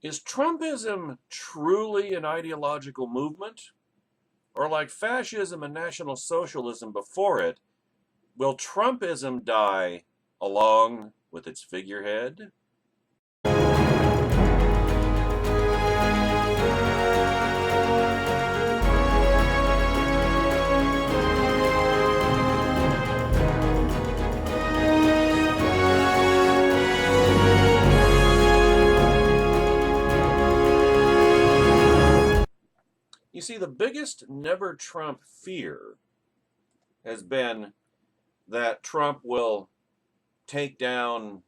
Is Trumpism truly an ideological movement? Or like fascism and National Socialism before it, will Trumpism die along with its figurehead? You see, the biggest never Trump fear has been that Trump will take down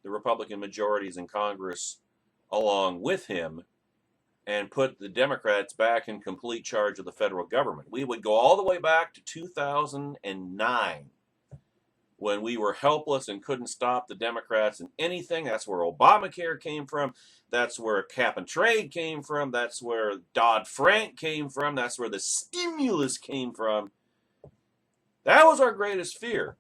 the Republican majorities in Congress along with him and put the Democrats back in complete charge of the federal government. We would go all the way back to 2009 when we were helpless and couldn't stop the Democrats in anything. That's where Obamacare came from. That's where cap and trade came from. That's where Dodd-Frank came from. That's where the stimulus came from. That was our greatest fear.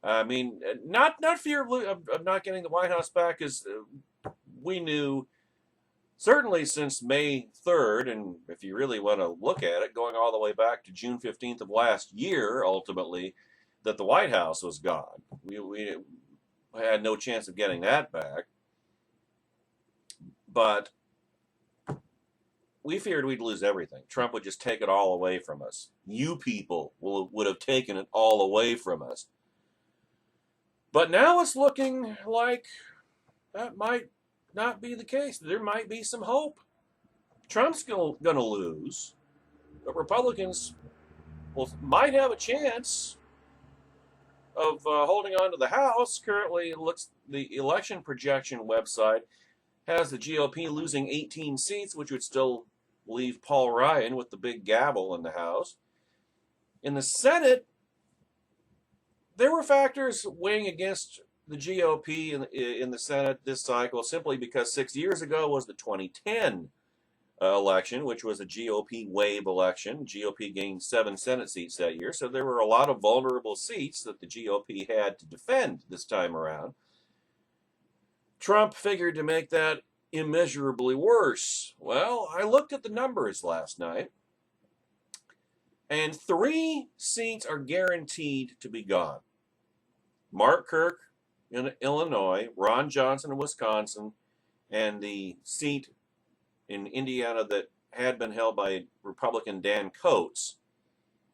I mean, not fear of not getting the White House back, as we knew certainly since May 3rd, and if you really want to look at it, going all the way back to June 15th of last year, ultimately, that the White House was gone. We had no chance of getting that back. But we feared we'd lose everything. Trump would just take it all away from us. You people would have taken it all away from us. But now it's looking like that might not be the case. There might be some hope. Trump's going to lose, but Republicans might have a chance of holding on to the House. Currently, it looks the election projection website has the GOP losing 18 seats, which would still leave Paul Ryan with the big gavel in the House. In the Senate, there were factors weighing against the GOP in the Senate this cycle simply because 6 years ago was the 2010 election, which was a GOP wave election. GOP gained 7 Senate seats that year, so there were a lot of vulnerable seats that the GOP had to defend this time around. Trump figured to make that immeasurably worse. Well, I looked at the numbers last night, and 3 seats are guaranteed to be gone. Mark Kirk in Illinois, Ron Johnson in Wisconsin, and the seat in Indiana that had been held by Republican Dan Coates.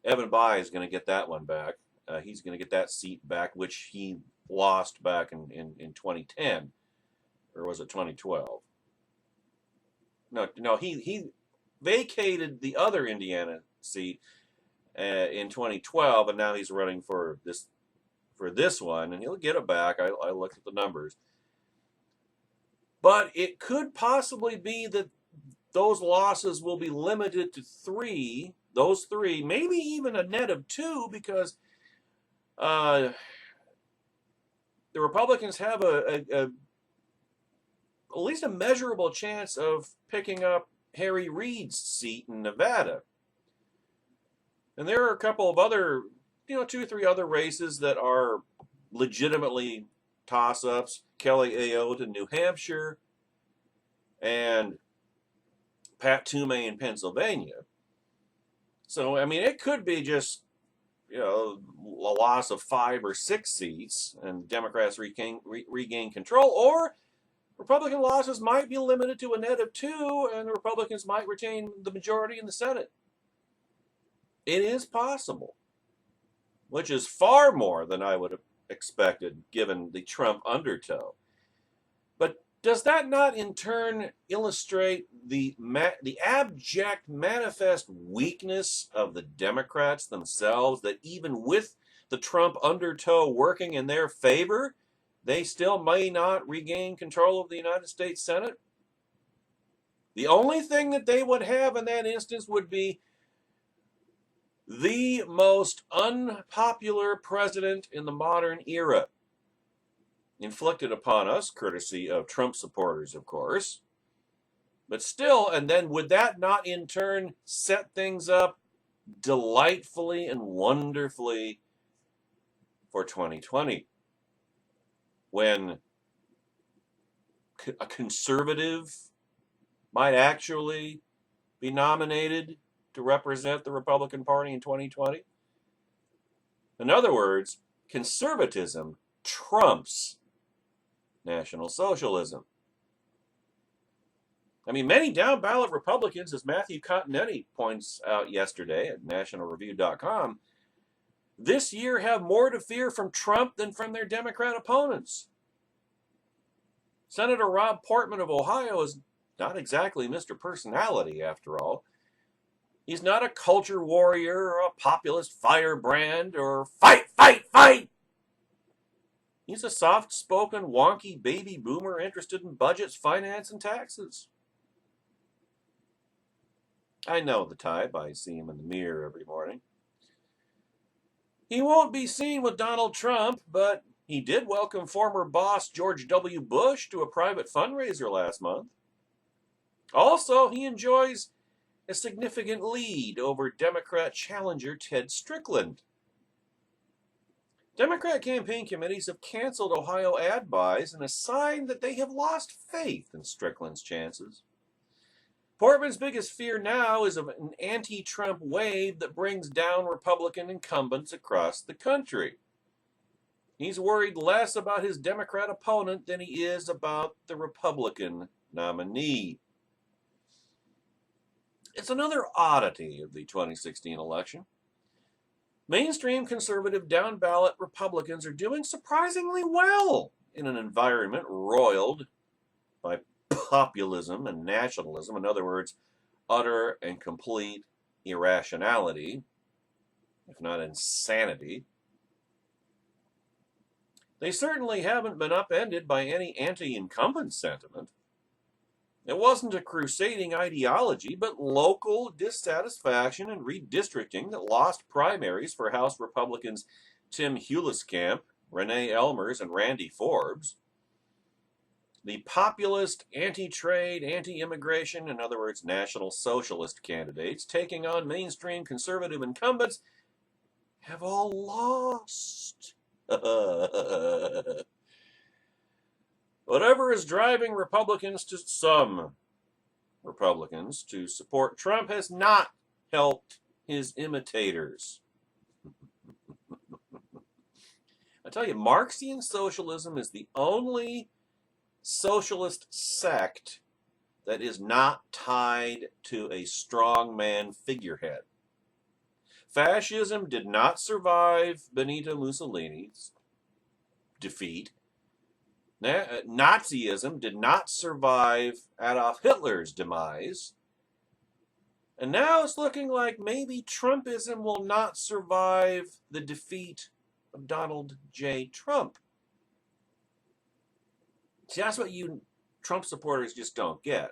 Evan Bayh is going to get that one back. He's going to get that seat back, which he lost back in 2010. Or was it 2012? No, he vacated the other Indiana seat in 2012, and now he's running for this one, and he'll get it back. I looked at the numbers. But it could possibly be that those losses will be limited to 3, those 3, maybe even a net of 2, because the Republicans have at least a measurable chance of picking up Harry Reid's seat in Nevada. And there are a couple of other, 2 or 3 other races that are legitimately toss-ups. Kelly Ayotte in New Hampshire and Pat Toomey in Pennsylvania. So, I mean, it could be just, a loss of 5 or 6 seats and Democrats regain control, or Republican losses might be limited to a net of 2 and the Republicans might retain the majority in the Senate. It is possible, which is far more than I would have expected given the Trump undertow. But does that not in turn illustrate the abject manifest weakness of the Democrats themselves, that even with the Trump undertow working in their favor, they still may not regain control of the United States Senate? The only thing that they would have in that instance would be the most unpopular president in the modern era, inflicted upon us, courtesy of Trump supporters, of course. But still, and then would that not in turn set things up delightfully and wonderfully for 2020, when a conservative might actually be nominated to represent the Republican Party in 2020. In other words, conservatism trumps National Socialism. I mean, many down-ballot Republicans, as Matthew Continetti points out yesterday at nationalreview.com, this year have more to fear from Trump than from their Democrat opponents. Senator Rob Portman of Ohio is not exactly Mr. Personality, after all. He's not a culture warrior or a populist firebrand or fight, fight, fight. He's a soft-spoken, wonky baby boomer interested in budgets, finance, and taxes. I know the type. I see him in the mirror every morning. He won't be seen with Donald Trump, but he did welcome former boss George W. Bush to a private fundraiser last month. Also, he enjoys a significant lead over Democrat challenger Ted Strickland. Democrat campaign committees have canceled Ohio ad buys in a sign that they have lost faith in Strickland's chances. Portman's biggest fear now is of an anti-Trump wave that brings down Republican incumbents across the country. He's worried less about his Democrat opponent than he is about the Republican nominee. It's another oddity of the 2016 election. Mainstream conservative down-ballot Republicans are doing surprisingly well in an environment roiled by populism and nationalism. In other words, utter and complete irrationality, if not insanity. They certainly haven't been upended by any anti-incumbent sentiment. It wasn't a crusading ideology, but local dissatisfaction and redistricting that lost primaries for House Republicans Tim Huliskamp, Renee Elmers, and Randy Forbes. The populist, anti-trade, anti-immigration, in other words, National Socialist candidates taking on mainstream conservative incumbents have all lost. Whatever is driving some Republicans to support Trump has not helped his imitators. I tell you, Marxian socialism is the only socialist sect that is not tied to a strongman figurehead. Fascism did not survive Benito Mussolini's defeat. Nazism did not survive Adolf Hitler's demise. And now it's looking like maybe Trumpism will not survive the defeat of Donald J. Trump. See, that's what you Trump supporters just don't get.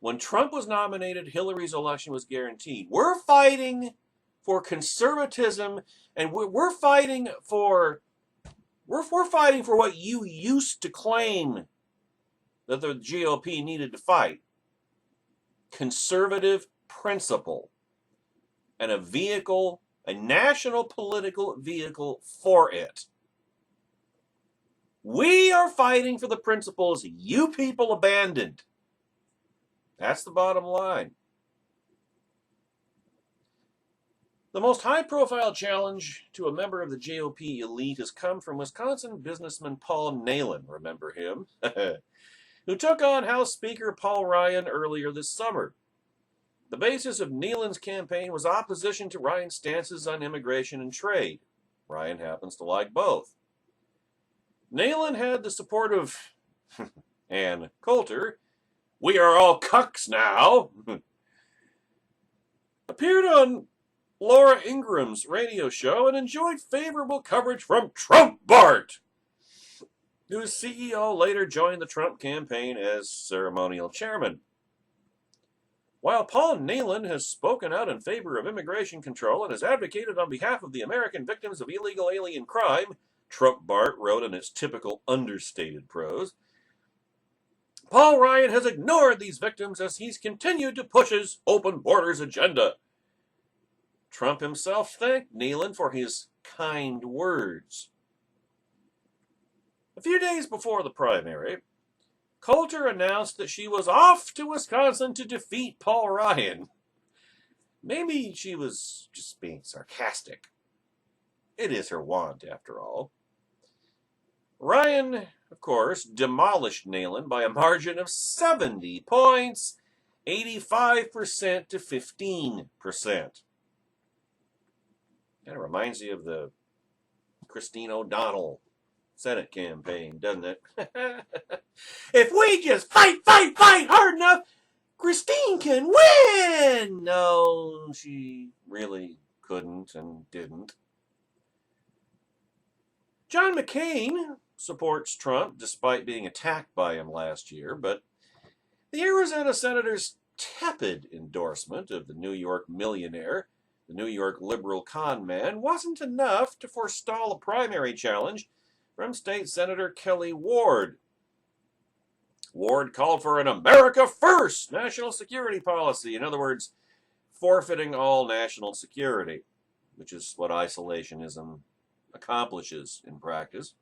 When Trump was nominated, Hillary's election was guaranteed. We're fighting for conservatism, and we're fighting for what you used to claim that the GOP needed to fight. Conservative principle. And a vehicle, a national political vehicle for it. We are fighting for the principles you people abandoned. That's the bottom line. The most high-profile challenge to a member of the GOP elite has come from Wisconsin businessman Paul Nehlen, remember him, who took on House Speaker Paul Ryan earlier this summer. The basis of Nehlen's campaign was opposition to Ryan's stances on immigration and trade. Ryan happens to like both. Nehlen had the support of Ann Coulter. We are all cucks now. Appeared on Laura Ingram's radio show and enjoyed favorable coverage from Trump Bart, whose CEO later joined the Trump campaign as ceremonial chairman. While Paul Nehlen has spoken out in favor of immigration control and has advocated on behalf of the American victims of illegal alien crime, Trump Bart wrote in its typical understated prose, Paul Ryan has ignored these victims as he's continued to push his open borders agenda. Trump himself thanked Nehlen for his kind words. A few days before the primary, Coulter announced that she was off to Wisconsin to defeat Paul Ryan. Maybe she was just being sarcastic. It is her wont, after all. Ryan, of course, demolished Neyland by a margin of 70 points, 85% to 15%. Kind of reminds you of the Christine O'Donnell Senate campaign, doesn't it? If we just fight hard enough, Christine can win! No, she really couldn't and didn't. John McCain supports Trump despite being attacked by him last year, but the Arizona senator's tepid endorsement of the New York millionaire, the New York liberal con man, wasn't enough to forestall a primary challenge from State Senator Kelly Ward. Ward called for an America First national security policy. In other words, forfeiting all national security, which is what isolationism accomplishes in practice.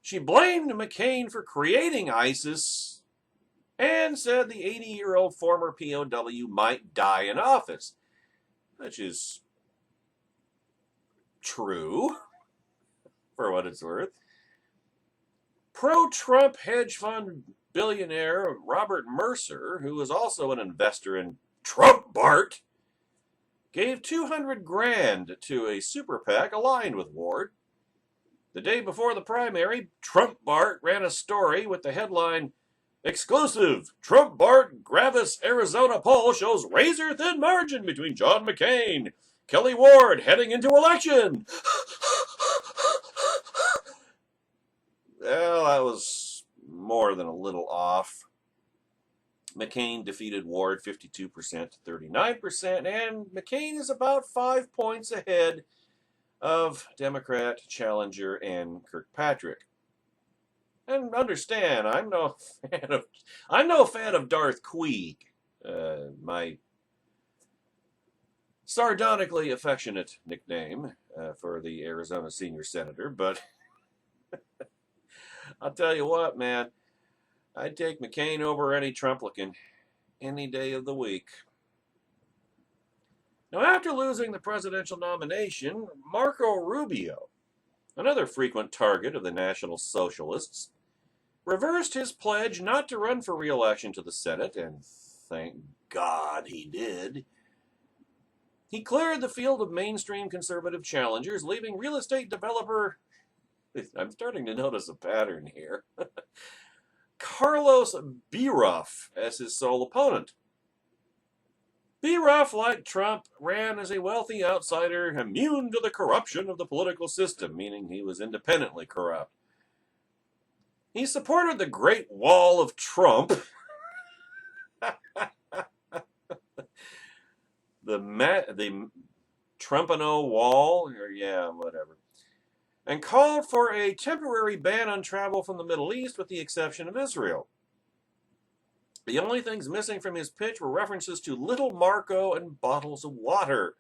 She blamed McCain for creating ISIS and said the 80-year-old former POW might die in office, which is true, for what it's worth. Pro-Trump hedge fund billionaire Robert Mercer, who is also an investor in Trump Bart, gave $200,000 to a super PAC aligned with Ward. The day before the primary, Trump Bart ran a story with the headline, "Exclusive, Trump Bart Gravis Arizona poll shows razor-thin margin between John McCain, Kelly Ward heading into election." Well, that was more than a little off. McCain defeated Ward 52% to 39%, and McCain is about 5 points ahead of Democrat challenger Ann Kirkpatrick. And understand, I'm no fan of Darth Queeg, my sardonically affectionate nickname for the Arizona senior senator, but I'll tell you what, man, I'd take McCain over any Trumplican any day of the week. Now, after losing the presidential nomination, Marco Rubio, another frequent target of the National Socialists, reversed his pledge not to run for re-election to the Senate, and thank God he did. He cleared the field of mainstream conservative challengers, leaving real estate developer, I'm starting to notice a pattern here, Carlos Biroff as his sole opponent. Biroff, like Trump, ran as a wealthy outsider immune to the corruption of the political system, meaning he was independently corrupt. He supported the Great Wall of Trump, the Trumpano Wall, or yeah, whatever, and called for a temporary ban on travel from the Middle East with the exception of Israel. The only things missing from his pitch were references to Little Marco and bottles of water.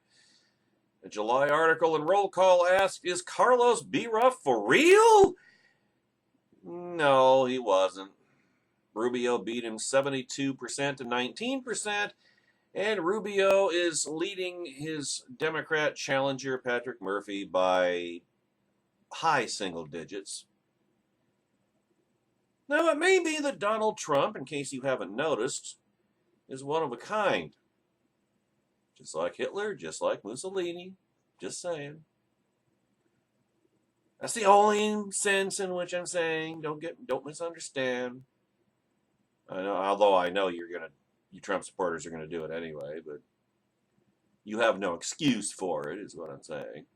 A July article in Roll Call asked, "Is Carlos Biroff for real?" No, he wasn't. Rubio beat him 72% to 19%, and Rubio is leading his Democrat challenger, Patrick Murphy, by high single digits. Now, it may be that Donald Trump, in case you haven't noticed, is one of a kind. Just like Hitler, just like Mussolini, just saying. That's the only sense in which I'm saying. Don't misunderstand. Although I know you Trump supporters are gonna do it anyway, but you have no excuse for it, is what I'm saying.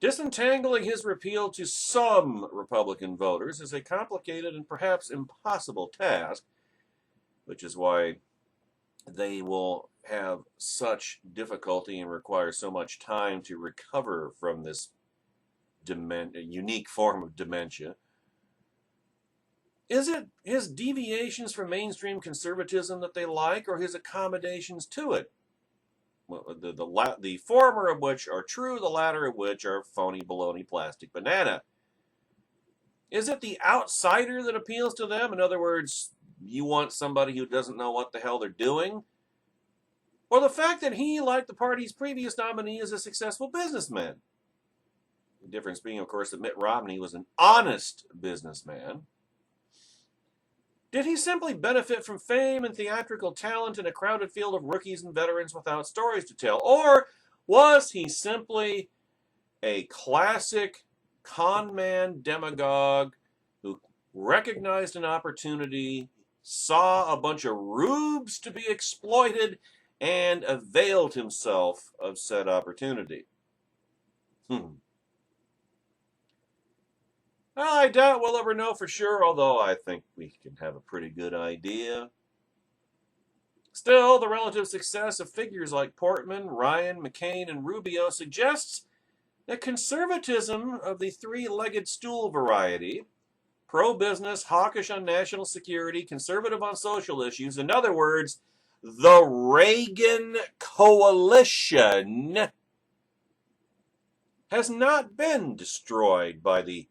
Disentangling his repeal to some Republican voters is a complicated and perhaps impossible task, which is why they will have such difficulty and require so much time to recover from this unique form of dementia. Is it his deviations from mainstream conservatism that they like, or his accommodations to it? Well, the former of which are true, the latter of which are phony baloney plastic banana. Is it the outsider that appeals to them? In other words, you want somebody who doesn't know what the hell they're doing? Or the fact that he, like the party's previous nominee, is a successful businessman? The difference being, of course, that Mitt Romney was an honest businessman. Did he simply benefit from fame and theatrical talent in a crowded field of rookies and veterans without stories to tell? Or was he simply a classic con man demagogue who recognized an opportunity, saw a bunch of rubes to be exploited, and availed himself of said opportunity? Well, I doubt we'll ever know for sure, although I think we can have a pretty good idea. Still, the relative success of figures like Portman, Ryan, McCain, and Rubio suggests that conservatism of the three-legged stool variety, pro-business, hawkish on national security, conservative on social issues, in other words, the Reagan coalition, has not been destroyed by the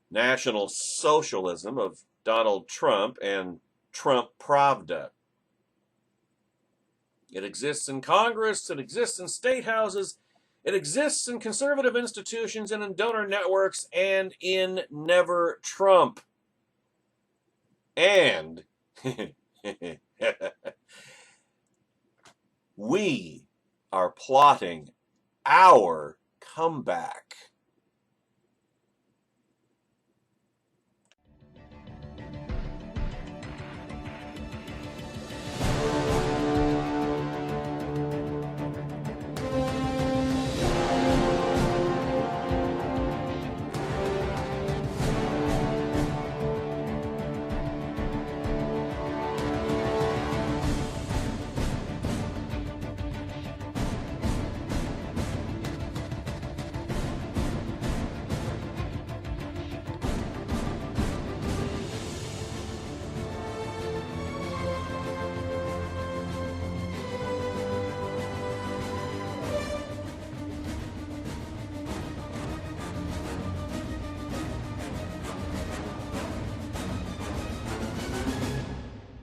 National Socialism of Donald Trump and Trump Pravda. It exists in Congress, it exists in state houses, it exists in conservative institutions and in donor networks and in Never Trump. And we are plotting our comeback.